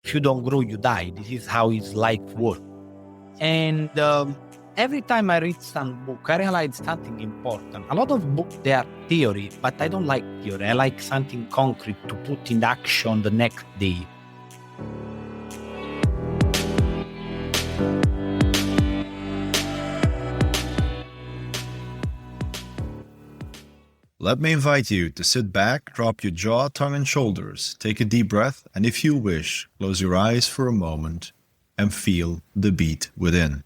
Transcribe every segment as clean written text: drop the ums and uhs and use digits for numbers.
if you don't grow, you die. This is how his life works. And every time I read some book, I realize something important. A lot of books, they are theory, but I don't like theory. I like something concrete to put in action the next day. Let me invite you to sit back, drop your jaw, tongue, and shoulders, take a deep breath, and if you wish, close your eyes for a moment and feel the beat within.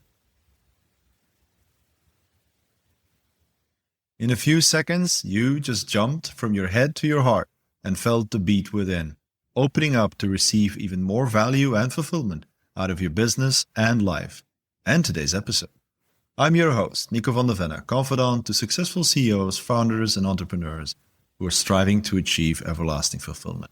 In a few seconds, you just jumped from your head to your heart and felt the beat within, opening up to receive even more value and fulfillment out of your business and life, and today's episode. I'm your host, Nico van der Venne, confidant to successful CEOs, founders, and entrepreneurs who are striving to achieve everlasting fulfillment.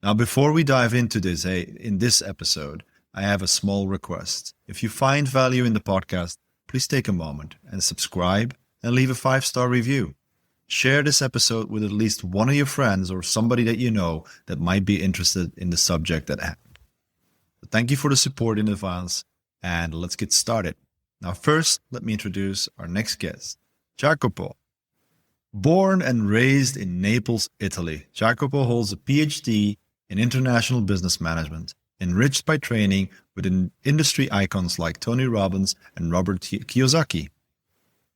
Now, before we dive into this, in this episode, I have a small request. If you find value in the podcast, please take a moment and subscribe and leave a 5-star review. Share this episode with at least one of your friends or somebody that you know that might be interested in the subject at hand. But thank you for the support in advance, and let's get started. Now, first, let me introduce our next guest, Jacopo. Born and raised in Naples, Italy, Jacopo holds a PhD in international business management, enriched by training with industry icons like Tony Robbins and Robert Kiyosaki.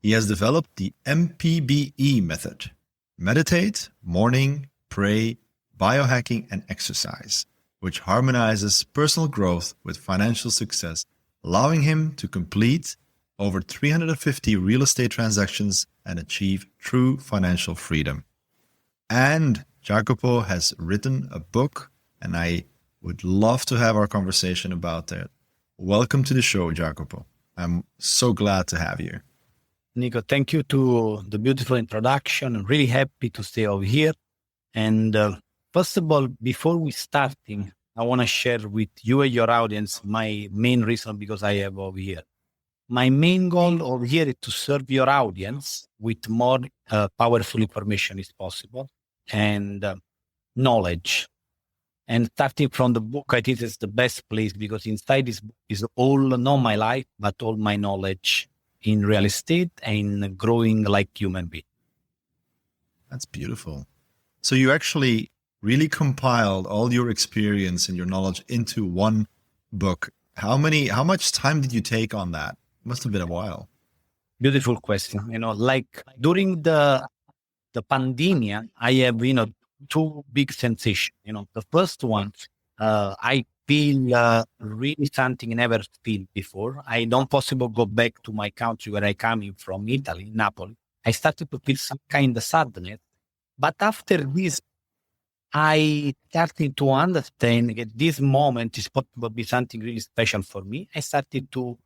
He has developed the MPBE method: meditate, morning, pray, biohacking, and exercise, which harmonizes personal growth with financial success, allowing him to complete over 350 real estate transactions and achieve true financial freedom. And Jacopo has written a book, and I would love to have our conversation about that. Welcome to the show, Jacopo. I'm so glad to have you. Nico, thank you to the beautiful introduction. I'm really happy to stay over here. And first of all, before we starting, I want to share with you and your audience my main reason because I have over here. My main goal over here is to serve your audience with more powerful information as possible and knowledge. And starting from the book, I think it's the best place because inside this book is all not my life, but all my knowledge in real estate and growing like human being. That's beautiful. So you actually really compiled all your experience and your knowledge into one book. How much time did you take on that? Must have been a while. Beautiful question. Like during the pandemic, I have, two big sensations. The first one, I feel really something I never feel before. I don't possible go back to my country where I coming from, Italy, Napoli. I started to feel some kind of sadness. But after this, I started to understand that this moment is probably something really special for me. I started to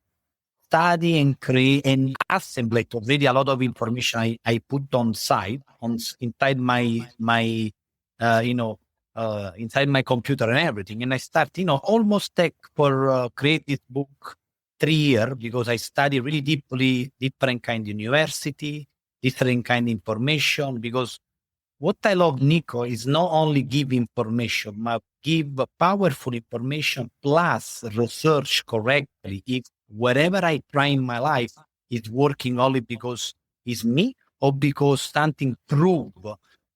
study and create and assemble already a lot of information I put on site, inside my inside my computer and everything. And I start, almost take for create this book 3 years because I study really deeply, different kind of university, different kind of information. Because what I love, Nico, is not only give information, but give powerful information plus research correctly. If whatever I try in my life is working only because it's me or because something prove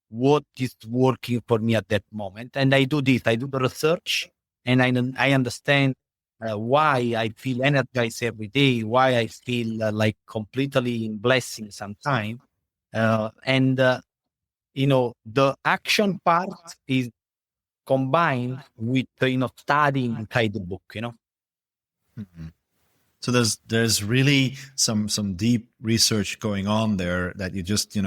what is working for me at that moment. And I do this, I do the research and I understand why I feel energized every day, why I feel like completely in blessing sometimes. The action part is combined with, studying inside the book, Mm-hmm. So there's really some deep research going on there that you just,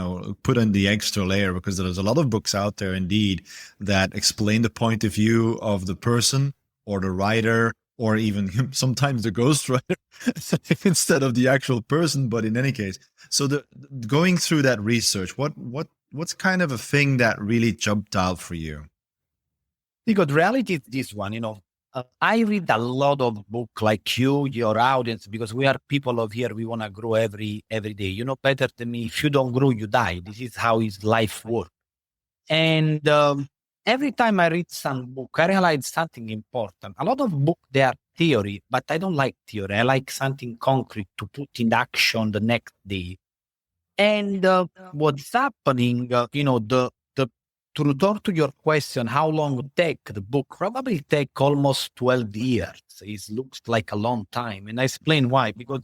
put on the extra layer, because there's a lot of books out there indeed that explain the point of view of the person or the writer or even sometimes the ghostwriter instead of the actual person. But in any case, so going through that research, what's kind of a thing that really jumped out for you? Because reality is this one, I read a lot of books like you, your audience, because we are people of here. We want to grow every day. You know better than me. If you don't grow, you die. This is how his life works. And every time I read some book, I realize something important. A lot of books, they are theory, but I don't like theory. I like something concrete to put in action the next day. And what's happening, the to return to your question, how long it take the book? Probably take almost 12 years. It looks like a long time, and I explain why. Because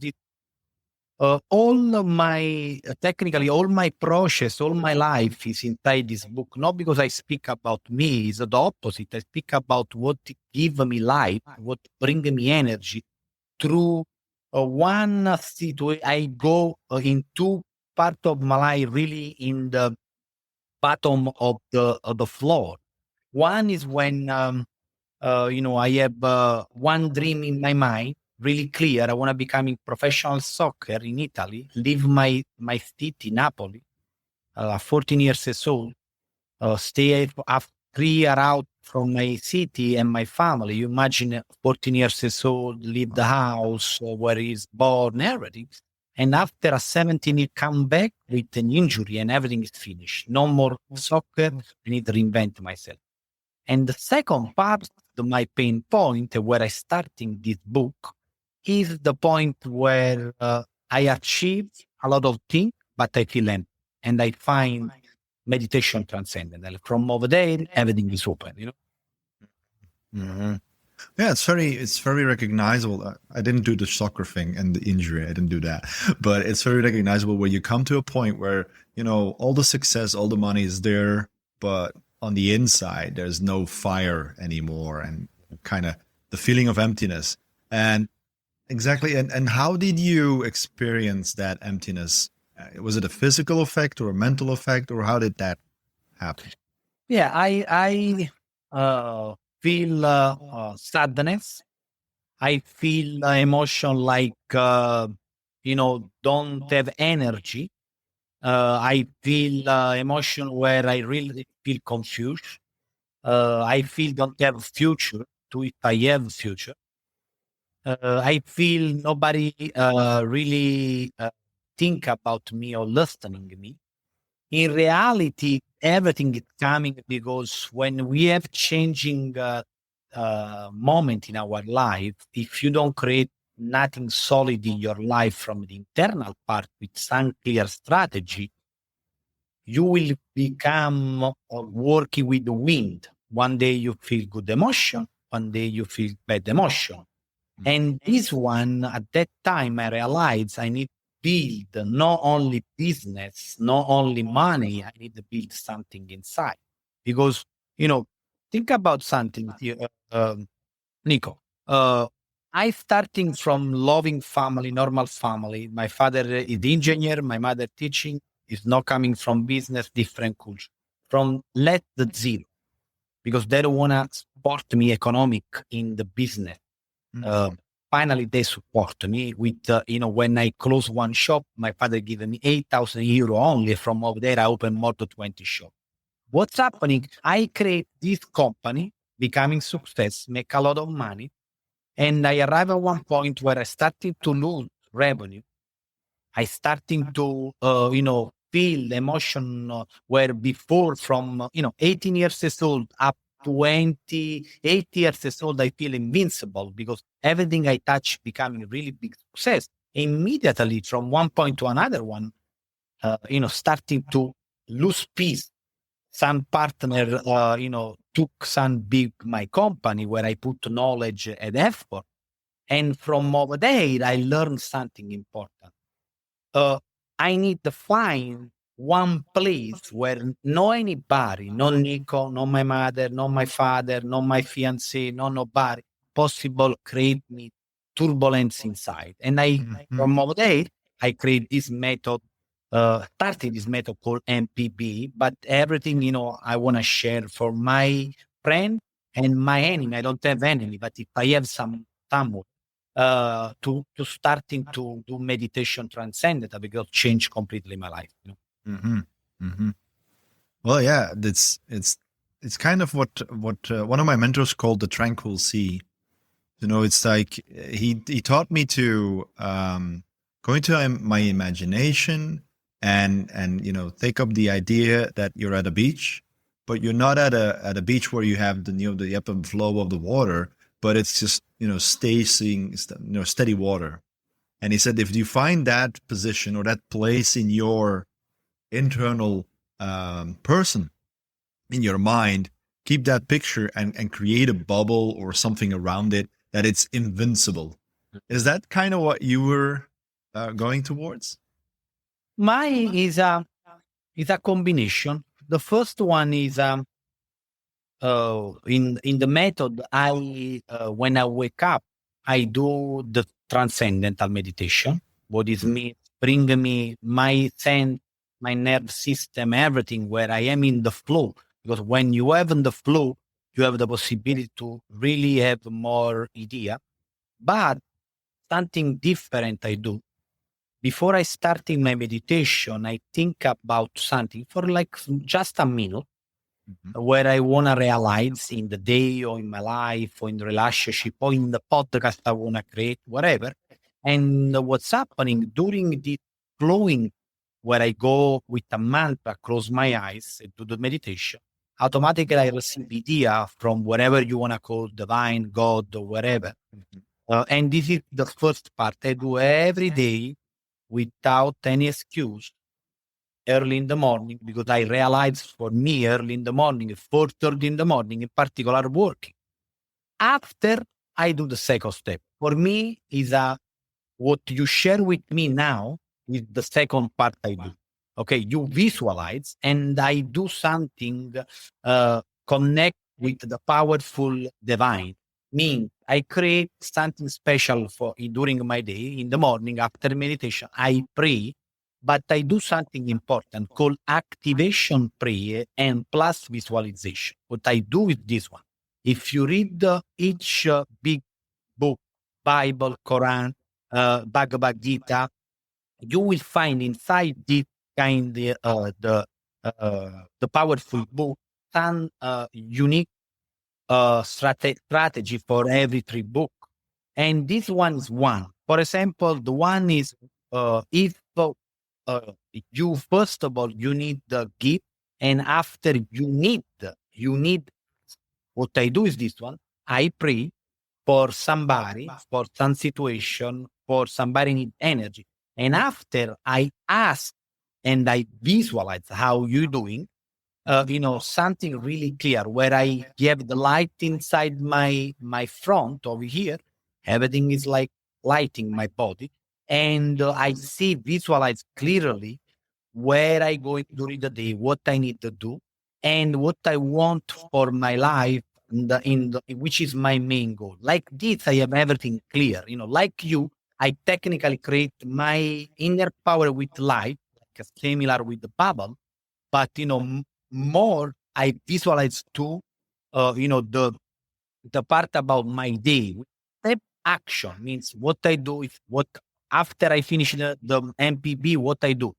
all of my technically all my process, all my life is inside this book. Not because I speak about me; it's the opposite. I speak about what give me life, what bring me energy through one situation. I go into part of my life really in the bottom of the floor. One is when I have one dream in my mind, really clear. I want to become a professional soccer in Italy, leave my city, Napoli, 14 years old, stay after 3 years out from my city and my family. You imagine 14 years old, leave the house where he's born, everything. And after a 17 year come back with an injury and everything is finished. No more soccer. I need to reinvent myself. And the second part, my pain point where I starting this book is the point where I achieved a lot of things, but I feel empty. And I find meditation transcendental. From over there, everything is open. Hmm. Yeah, it's very recognizable. I didn't do the soccer thing and the injury. I didn't do that, but it's very recognizable where you come to a point where, all the success, all the money is there, but on the inside, there's no fire anymore, and kind of the feeling of emptiness. And exactly. And how did you experience that emptiness? Was it a physical effect or a mental effect, or how did that happen? Yeah, I feel sadness. I feel emotion like, don't have energy. I feel emotion where I really feel confused. I feel don't have future to if I have future. I feel nobody really think about me or listening to me. In reality, everything is coming because when we have changing moment in our life, if you don't create nothing solid in your life from the internal part with some clear strategy, you will become working with the wind. One day you feel good emotion, one day you feel bad emotion. And this one, at that time, I realized I need to build not only business, not only money, I need to build something inside. Because, think about something, Nico. Uh, I starting from loving family, normal family. My father is engineer, my mother teaching, is not coming from business, different culture. From let the zero, because they don't want to support me economic in the business. Uh, Finally, they support me with, when I close one shop, my father gave me 8,000 euro only. From over there, I open more than 20 shops. What's happening? I create this company, becoming success, make a lot of money. And I arrive at one point where I started to lose revenue. I starting to, feel emotion where before from, 18 years old up 28 years old, I feel invincible because everything I touch becoming really big success. Immediately from one point to another one, starting to lose peace. Some partner, took some big my company where I put knowledge and effort. And from over there, I learned something important. I need to find one place where no anybody, no Nico, no my mother, no my father, no my fiance, no nobody possible create me turbulence inside. And from over there, I create this method, started this method called MPBE, but everything, I want to share for my friend and my enemy. I don't have enemy, but if I have someone, to starting to do meditation transcendental because changed completely my life. Hmm. Hmm. Well, yeah, it's kind of what one of my mentors called the tranquil sea. It's like he taught me to go into my imagination and take up the idea that you're at a beach but you're not at a beach where you have the ebb and flow of the water, but it's just steady water. And he said, if you find that position or that place in your internal person, in your mind, keep that picture and create a bubble or something around it, that it's invincible. Is that kind of what you were going towards? Mine is a combination. The first one is in the method. I when I wake up, I do the transcendental meditation. What is me bring me my sense, my nerve system, everything where I am in the flow. Because when you have in the flow, you have the possibility to really have more idea. But something different I do. Before I starting my meditation, I think about something for like just a minute where I want to realize in the day or in my life or in the relationship or in the podcast I want to create, whatever. And what's happening during the flowing where I go with a mantra, close my eyes and do the meditation, automatically I receive idea from whatever you want to call divine, God, or whatever. And this is the first part I do every day without any excuse early in the morning, because I realize for me early in the morning, 4:30 in the morning in particular, working. After I do the second step, for me is what you share with me now is the second part I do. Okay, you visualize and I do something, connect with the powerful divine. Means I create something special for during my day in the morning after meditation. I pray, but I do something important called activation prayer and plus visualization. What I do is this one. If you read each big book, Bible, Quran, Bhagavad Gita, you will find inside this kind the powerful book some unique strategy for every three book. And this one is one. For example, the one is if you first of all you need the gift, and after you need what I do is this one. I pray for somebody, for some situation, for somebody need energy. And after I ask and I visualize how you doing, something really clear where I give the light inside my front over here. Everything is like lighting my body. And I see, visualize clearly where I going during the day, what I need to do, and what I want for my life, which is my main goal. Like this, I have everything clear. Like you, I technically create my inner power with light, like similar with the bubble, but more I visualize too. The part about my day. Step action means what I do is what after I finish the MPB, what I do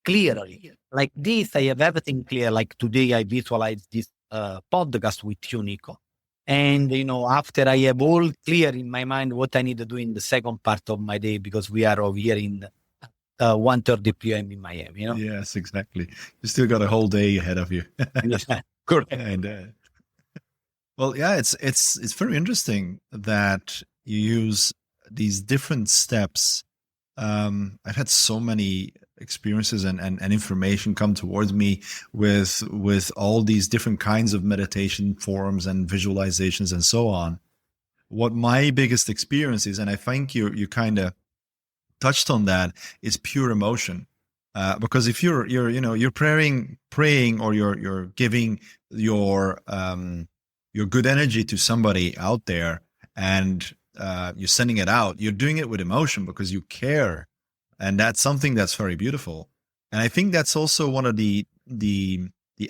clearly. Like this, I have everything clear. Like today, I visualize this podcast with you, Nico. And, after I have all clear in my mind what I need to do in the second part of my day, because we are over here in 1:30 p.m. in Miami, Yes, exactly. You still got a whole day ahead of you. Correct. And well, yeah, it's very interesting that you use these different steps. I've had so many experiences and information come towards me with all these different kinds of meditation forms and visualizations and so on. What my biggest experience is, and I think you kind of touched on that, is pure emotion. Because if you're praying or you're giving your good energy to somebody out there, and you're sending it out, you're doing it with emotion because you care. And that's something that's very beautiful. And I think that's also one of the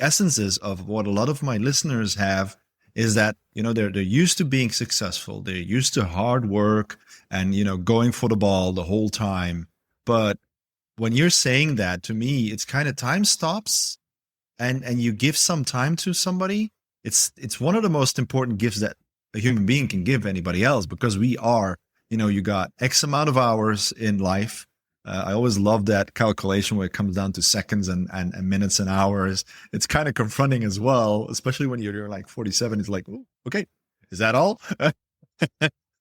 essences of what a lot of my listeners have, is that, they're used to being successful. They're used to hard work and, going for the ball the whole time. But when you're saying that, to me, it's kind of time stops and you give some time to somebody. It's one of the most important gifts that a human being can give anybody else, because we are, you got X amount of hours in life. I always love that calculation where it comes down to seconds and minutes and hours. It's kind of confronting as well, especially when you're like 47. It's like, "Ooh, okay, is that all?"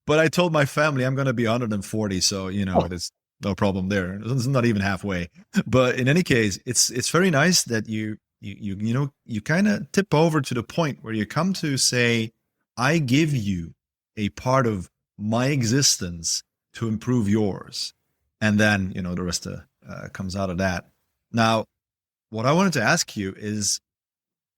But I told my family I'm going to be 140, so Oh, there's no problem there. It's not even halfway. But in any case, it's very nice that you kind of tip over to the point where you come to say, I give you a part of my existence to improve yours, and then the rest comes out of that. Now, what I wanted to ask you is,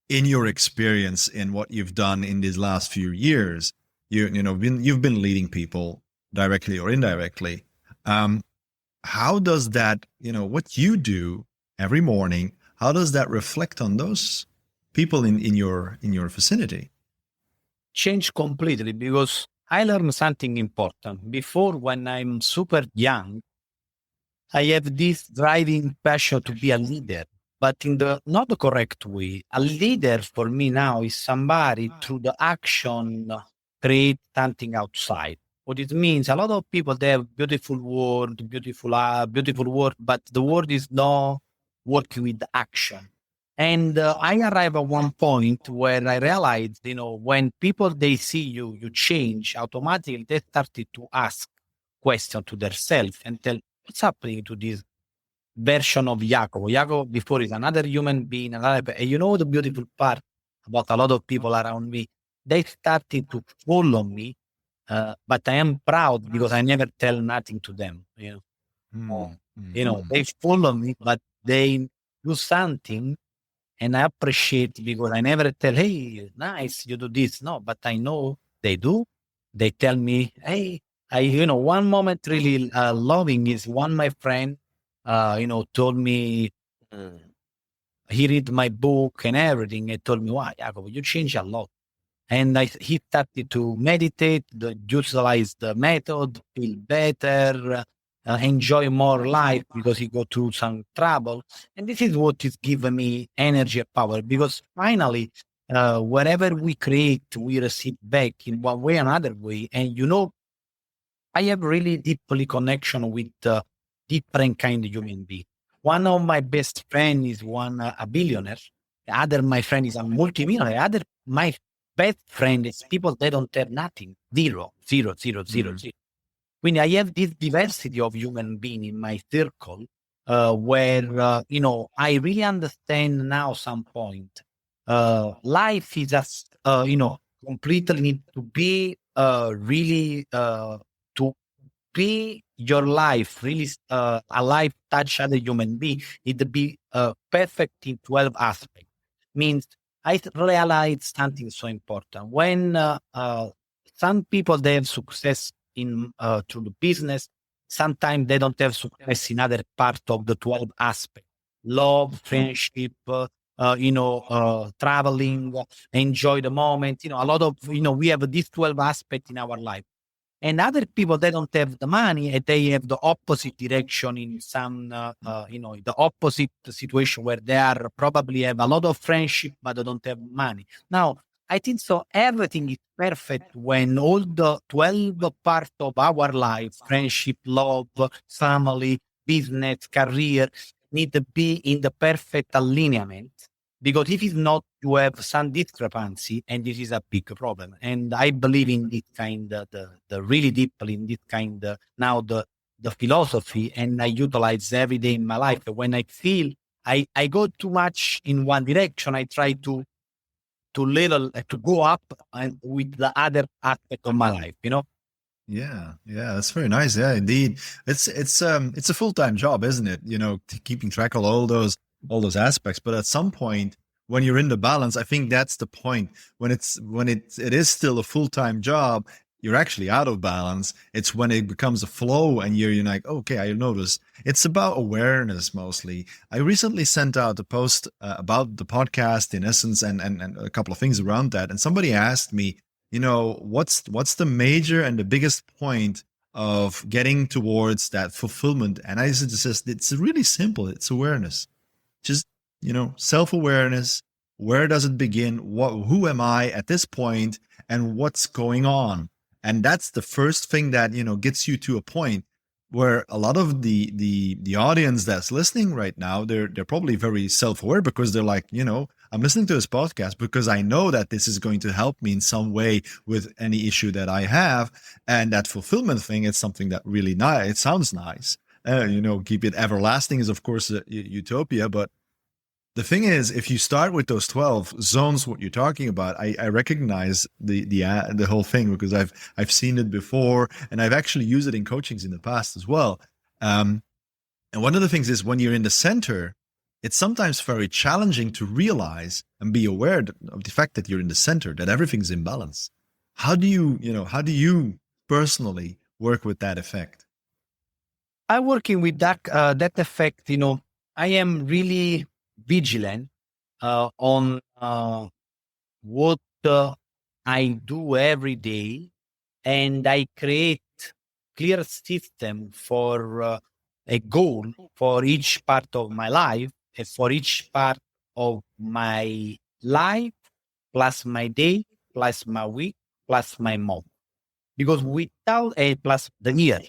in your experience in what you've done in these last few years, you've been leading people directly or indirectly. Um, how does that, what you do every morning, how does that reflect on those people in your vicinity? change completely because I learned something important. Before, when I'm super young, I have this driving passion to be a leader, but in the not the correct way. A leader for me now is somebody through the action create something outside. What it means, a lot of people they have beautiful word, beautiful word, but the word is not working with the action. And I arrive at one point where I realized, when people they see you, you change automatically. They started to ask questions to themselves and tell what's happening to this version of Jacopo. Jacopo before is another human being, and the beautiful part about a lot of people around me, they started to follow me, but I am proud because I never tell nothing to them. Mm, They follow me, but they do something, and I appreciate because I never tell, hey, nice, you do this. No, but I know they do. They tell me, hey, one moment really loving is one my friend, told me, uh, he read my book and everything and told me, wow, Jacopo, you change a lot. And he started to meditate, utilize the method, feel better, enjoy more life because he go through some trouble. And this is what is giving me energy and power because finally, whatever we create, we receive back in one way or another way. And I have really deeply connection with different kind of human being. One of my best friend is one a billionaire. The other my friend is a multimillionaire. Other my best friend is people that don't have nothing, zero, zero, zero, zero, mm, zero. Quindi I have this diversity of human being in my circle, where I really understand now some point. Life is just completely need to be really to be your life really a life touch other human being. It be perfect in 12 aspects. Means I realized something so important when some people they have success in through the business. Sometimes they don't have success in other part of the 12 aspects. Love, friendship, traveling, enjoy the moment. A lot of, we have these 12 aspects in our life. And other people, they don't have the money and they have the opposite direction in some, the opposite situation where they are probably have a lot of friendship, but they don't have money. Now, I think so everything is perfect when all the 12 parts of our life, friendship, love, family, business, career, need to be in the perfect alignment. Because if it's not, you have some discrepancy, and this is a big problem. And I believe in this kind of the really deeply in this kind now the philosophy, and I utilize every day in my life. When I feel I go too much in one direction, I try to go up and with the other aspect of my life. yeah, that's very nice. Yeah, indeed. It's a full-time job, isn't it? Keeping track of all those aspects. But at some point, when you're in the balance, I think that's the point. When it is still a full-time job, you're actually out of balance. It's when it becomes a flow, and you're like, okay, I notice. It's about awareness mostly. I recently sent out a post about the podcast, in essence, and a couple of things around that. And somebody asked me, what's the major and the biggest point of getting towards that fulfillment? And I suggest it's really simple. It's awareness. Just, self-awareness. Where does it begin? Who am I at this point, and what's going on? And that's the first thing that, gets you to a point. where a lot of the audience that's listening right now, they're probably very self-aware, because they're like, I'm listening to this podcast because I know that this is going to help me in some way with any issue that I have. And that fulfillment thing, it's something that really nice. It sounds nice. Keep it everlasting is of course a utopia, but the thing is, if you start with those 12 zones, what you're talking about, I recognize the whole thing, because I've seen it before, and I've actually used it in coachings in the past as well. And one of the things is, when you're in the center, it's sometimes very challenging to realize and be aware of the fact that you're in the center, that everything's in balance. How do you personally work with that effect? I'm working with that effect. I am really vigilant on what I do every day, and I create clear system for a goal for each part of my life, and for each part of my life, plus my day, plus my week, plus my month. Because without a plus the year,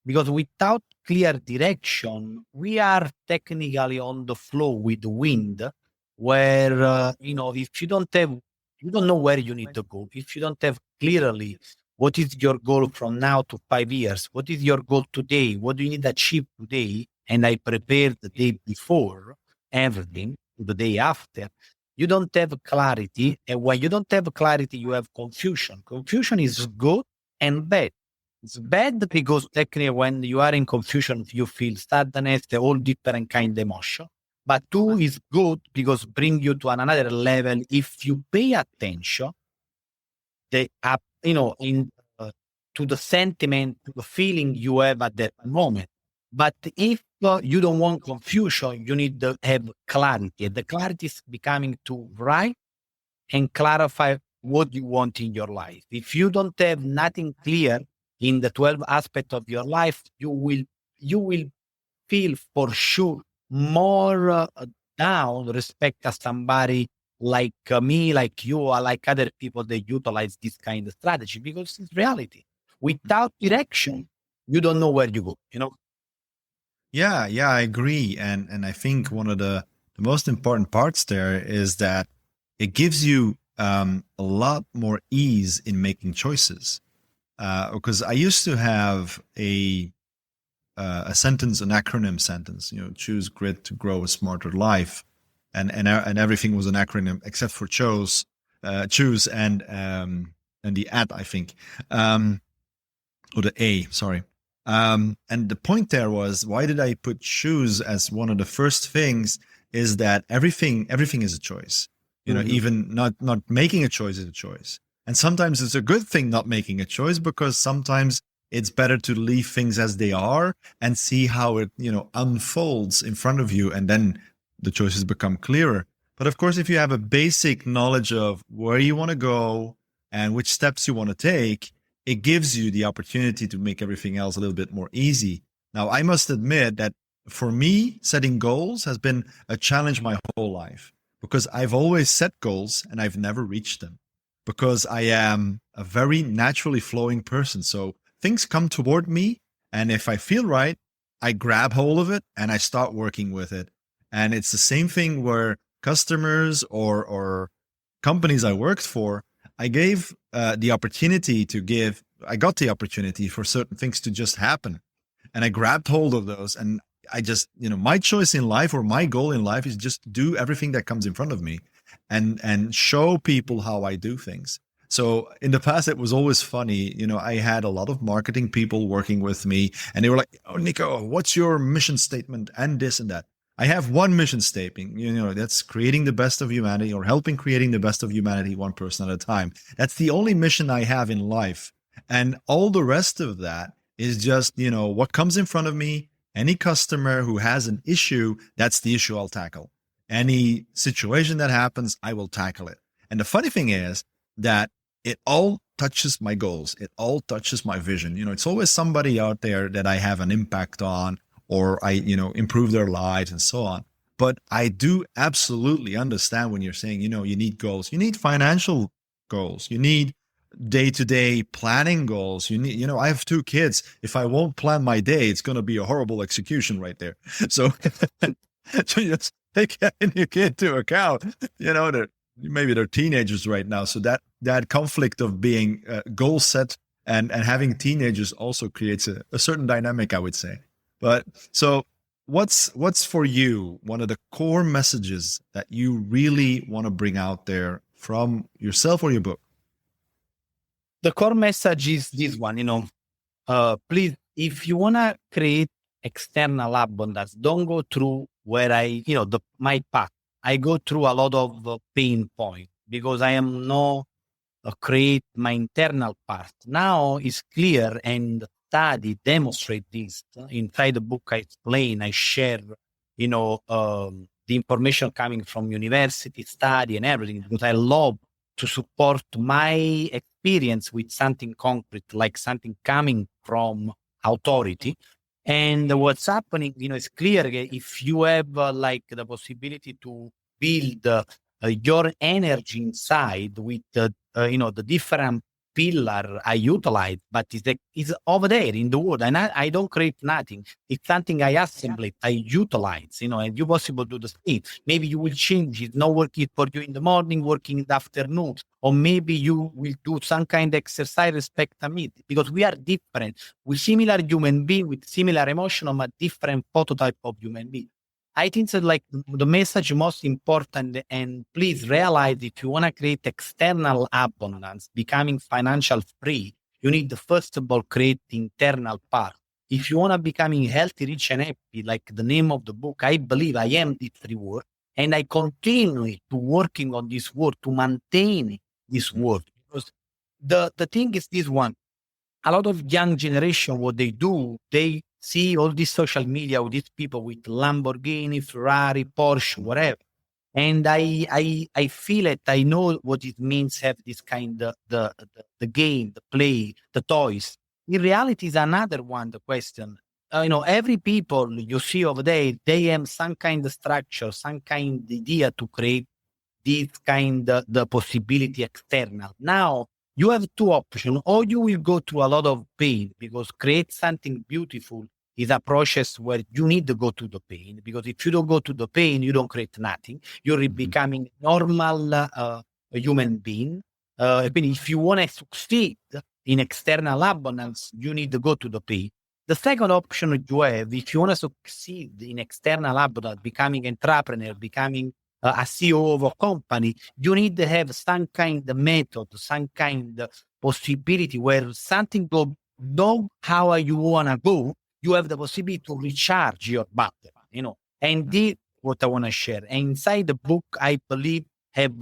because without clear direction, we are technically on the flow with the wind, where if you don't know where you need to go. If you don't have clearly what is your goal from now to 5 years, what is your goal today, what do you need to achieve today, and I prepared the day before everything to the day after. You don't have clarity, and when you don't have clarity, you have confusion. Confusion is good and bad. It's bad because technically when you are in confusion, you feel sadness, the all different kind of emotion. But two is good because bring you to another level if you pay attention, to the sentiment, to the feeling you have at that moment. But if you don't want confusion, you need to have clarity. The clarity is becoming to write and clarify what you want in your life. If you don't have nothing clear in the 12 aspects of your life, you will feel for sure more down respect to somebody like me, like you, or like other people that utilize this kind of strategy, because it's reality. Without direction, you don't know where you go. Yeah, I agree. And I think one of the most important parts there is that it gives you a lot more ease in making choices. Because I used to have a sentence, an acronym sentence, choose grit to grow a smarter life. And everything was an acronym except for choose and the at, I think. Or the A, sorry. And the point there was, why did I put choose as one of the first things? Is that everything is a choice. Even not making a choice is a choice. And sometimes it's a good thing not making a choice, because sometimes it's better to leave things as they are and see how it, unfolds in front of you, and then the choices become clearer. But of course, if you have a basic knowledge of where you want to go and which steps you want to take, it gives you the opportunity to make everything else a little bit more easy. Now, I must admit that for me, setting goals has been a challenge my whole life, because I've always set goals and I've never reached them, because I am a very naturally flowing person. So things come toward me, and if I feel right, I grab hold of it and I start working with it. And it's the same thing where customers or companies I worked for, I gave the opportunity I got the opportunity for certain things to just happen. And I grabbed hold of those. And I just, my choice in life, or my goal in life, is just do everything that comes in front of me and show people how I do things. So in the past, it was always funny. I had a lot of marketing people working with me, and they were like, "Oh, Nico, what's your mission statement?" And this and that. I have one mission statement, that's creating the best of humanity, or helping creating the best of humanity one person at a time. That's the only mission I have in life. And all the rest of that is just, what comes in front of me. Any customer who has an issue, that's the issue I'll tackle. Any situation that happens, I will tackle it. And the funny thing is that it all touches my goals. It all touches my vision. It's always somebody out there that I have an impact on, or I, improve their lives and so on. But I do absolutely understand when you're saying, you need goals. You need financial goals. You need day-to-day planning goals. You need, I have 2 kids. If I won't plan my day, it's going to be a horrible execution right there. So, so you just take your kid to account. Maybe they're teenagers right now. So that conflict of being goal set and having teenagers also creates a certain dynamic, I would say. But so what's for you one of the core messages that you really want to bring out there from yourself or your book? The core message is this one, please, if you want to create external abundance, don't go through where my path. I go through a lot of pain points because I am not create my internal part. Now it's clear, and study demonstrate this. Inside the book, I explain, I share, the information coming from university, study and everything, because I love to support my experience with something concrete, like something coming from authority. And what's happening, it's clear if you have the possibility to build your energy inside with the different pillar I utilize, but it's over there in the world, and I don't create nothing. It's something I assemble, I utilize, and you possible do the same. Maybe you will change it, not working for you in the morning, working in the afternoon, or maybe you will do some kind of exercise respect to me, because we are different. We're similar human being with similar emotion, but different prototype of human being. I think that the message most important, and please realize, if you want to create external abundance, becoming financial free, you need to first of all create the internal part. If you want to becoming healthy, rich and happy, like the name of the book, I believe I am this reward, and I continue to working on this word to maintain this word, because the thing is this one. A lot of young generation, what they do, they see all this social media with these people with Lamborghini, Ferrari, Porsche, whatever. And I feel it. I know what it means have this kind of the game, the play, the toys. In reality, is another one. The question, every people you see over there, they have some kind of structure, some kind of idea to create this kind of the possibility external. Now you have 2 options, or you will go through a lot of pain, because create something beautiful is a process where you need to go to the pain, because if you don't go to the pain, you don't create nothing. You're becoming normal human being. If you want to succeed in external abundance, you need to go to the pain. The second option you have, if you want to succeed in external abundance, becoming entrepreneur, becoming a CEO of a company, you need to have some kind of method, some kind of possibility where something go how you want to go, you have the possibility to recharge your battery, and this what I want to share. And inside the book, I believe have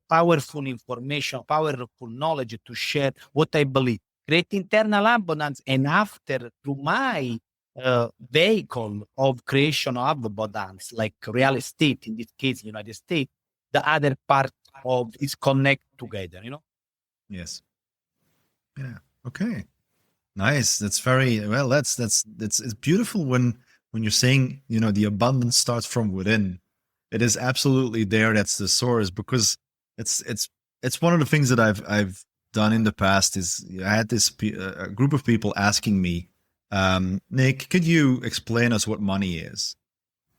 powerful information, powerful knowledge to share what I believe. Create internal abundance, and after through my vehicle of creation of abundance, like real estate, in this case, United States, the other part of is connect together, Yes. Yeah. Okay. Nice. That's very well. That's it's beautiful when you're saying, the abundance starts from within. It is absolutely there. That's the source, because it's one of the things that I've done in the past. Is I had this a group of people asking me, Nick, could you explain us what money is?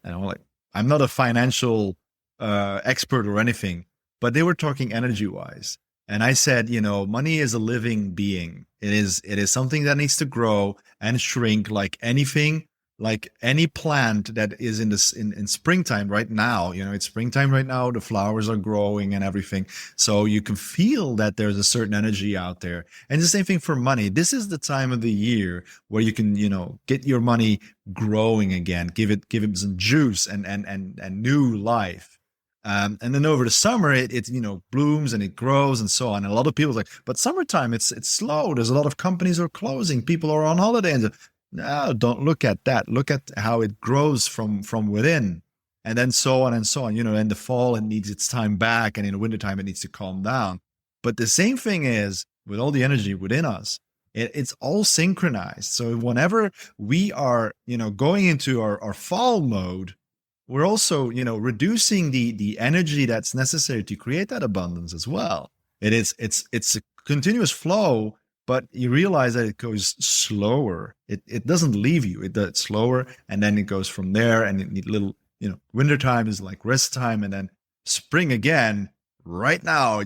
And I'm like, I'm not a financial expert or anything, but they were talking energy wise. And I said, money is a living being. It is something that needs to grow and shrink like anything, like any plant that is in springtime right now. It's springtime right now. The flowers are growing and everything. So you can feel that there's a certain energy out there. And the same thing for money. This is the time of the year where you can, get your money growing again, give it some juice and new life. And then over the summer, it blooms and it grows and so on. And a lot of people are like, but summertime, it's slow. There's a lot of companies are closing. People are on holiday. And no, don't look at that. Look at how it grows from within. And then so on and so on. In the fall, it needs its time back. And in the wintertime, it needs to calm down. But the same thing is with all the energy within us. It's all synchronized. So whenever we are, going into our fall mode, we're also, reducing the energy that's necessary to create that abundance as well. It's continuous flow, but you realize that it goes slower. It doesn't leave you. It does slower, and then it goes from there. And it need little, wintertime is like rest time, and then spring again. Right now,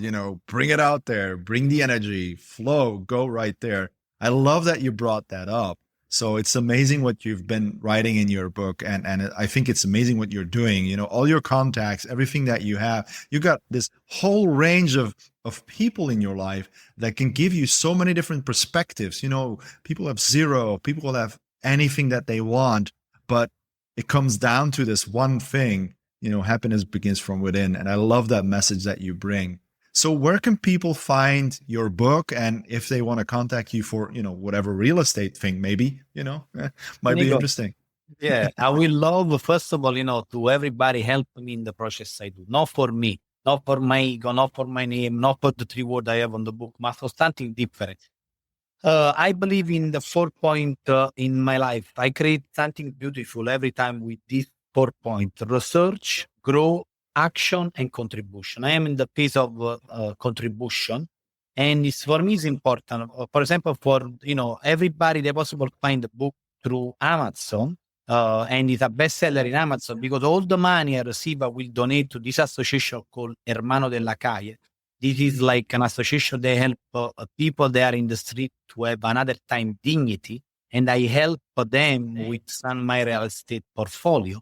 bring it out there, bring the energy, flow, go right there. I love that you brought that up. So it's amazing what you've been writing in your book. And I think it's amazing what you're doing. All your contacts, everything that you have, you got this whole range of people in your life that can give you so many different perspectives. People have zero, people have anything that they want, but it comes down to this one thing, happiness begins from within. And I love that message that you bring. So where can people find your book? And if they want to contact you for, whatever real estate thing, maybe, might be interesting. Yeah, I will love, first of all, to everybody help me in the process I do. Not for me, not for my ego, not for my name, not for the 3 words I have on the book, but for something different. I believe in the 4 point in my life. I create something beautiful every time with this 4 point: research, grow, action, and contribution. I am in the phase of contribution, and it's for me is important. For example, for everybody, they possible find the book through Amazon, and it's a bestseller in Amazon because all the money I receive I will donate to this association called Hermano della Calle. This is like an association that help people that are in the street to have another time dignity, and I help them with some my real estate portfolio.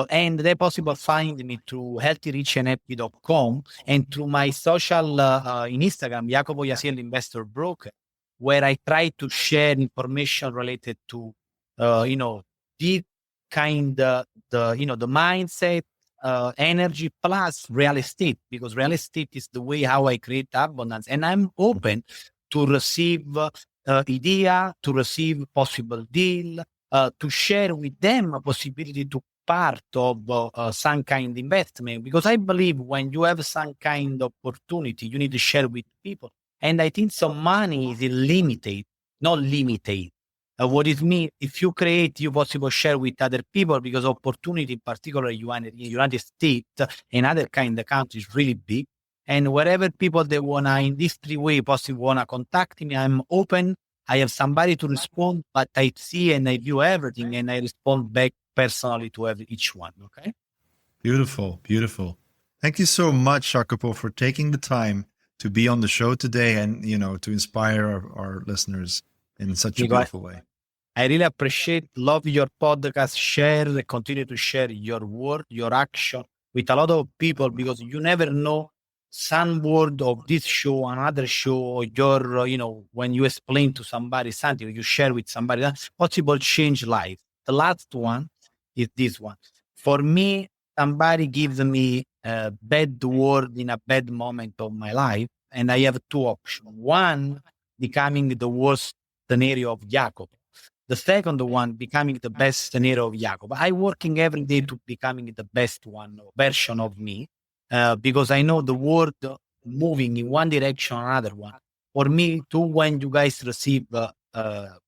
And they possible find me through healthyrichandhappy.com and through my social in Instagram, Jacopo Iasiello Investor Broker, where I try to share information related to, this kind the mindset, energy plus real estate, because real estate is the way how I create abundance. And I'm open to receive idea, to receive possible deal, to share with them a possibility to part of some kind of investment, because I believe when you have some kind of opportunity, you need to share with people. And I think some money is limited, not limited. What it means, if you create, you possible share with other people, because opportunity, in particular, United States and other kind of countries, really big. And wherever people they wanna in this 3 way possible wanna contact me, I'm open. I have somebody to respond, but I see and I view everything, and I respond back personally to each one. Okay. Beautiful, beautiful. Thank you so much, Jacopo, for taking the time to be on the show today and to inspire our listeners in such a beautiful way. I really appreciate, love your podcast. Share, continue to share your word, your action with a lot of people, because you never know some word of this show, another show, or your, when you explain to somebody something, you share with somebody, that's possible change life. The last one is this one. For me, somebody gives me a bad word in a bad moment of my life, and I have 2 options. One, becoming the worst scenario of Jacopo. The second one, becoming the best scenario of Jacopo. I'm working every day to becoming the best one, version of me, because I know the world moving in one direction or another one. For me, too, when you guys receive a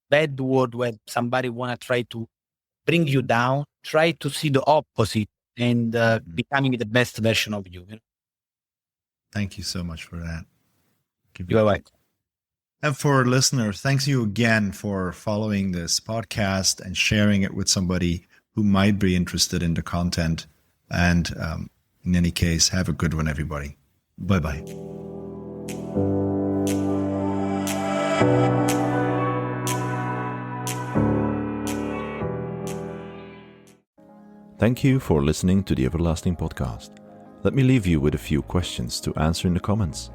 bad word where somebody want to try to bring you down, try to see the opposite and becoming the best version of you. Thank you so much for that. You're right. And for listeners, thanks you again for following this podcast and sharing it with somebody who might be interested in the content. And in any case, have a good one, everybody. Bye-bye. Thank you for listening to the Everlasting Podcast. Let me leave you with a few questions to answer in the comments.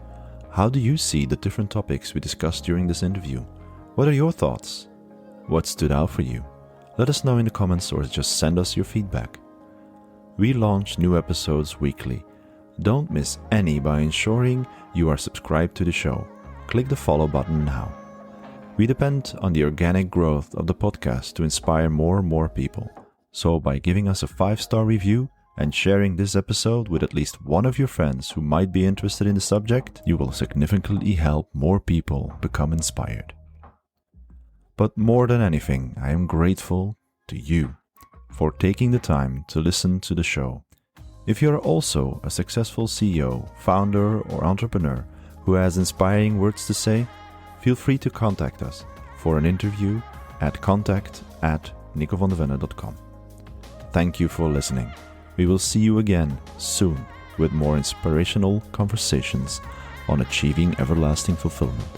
How do you see the different topics we discussed during this interview? What are your thoughts? What stood out for you? Let us know in the comments or just send us your feedback. We launch new episodes weekly. Don't miss any by ensuring you are subscribed to the show. Click the follow button now. We depend on the organic growth of the podcast to inspire more and more people. So by giving us a 5-star review and sharing this episode with at least one of your friends who might be interested in the subject, you will significantly help more people become inspired. But more than anything, I am grateful to you for taking the time to listen to the show. If you are also a successful CEO, founder, or entrepreneur who has inspiring words to say, feel free to contact us for an interview at contact@nicovandevenne.com. Thank you for listening. We will see you again soon with more inspirational conversations on achieving everlasting fulfillment.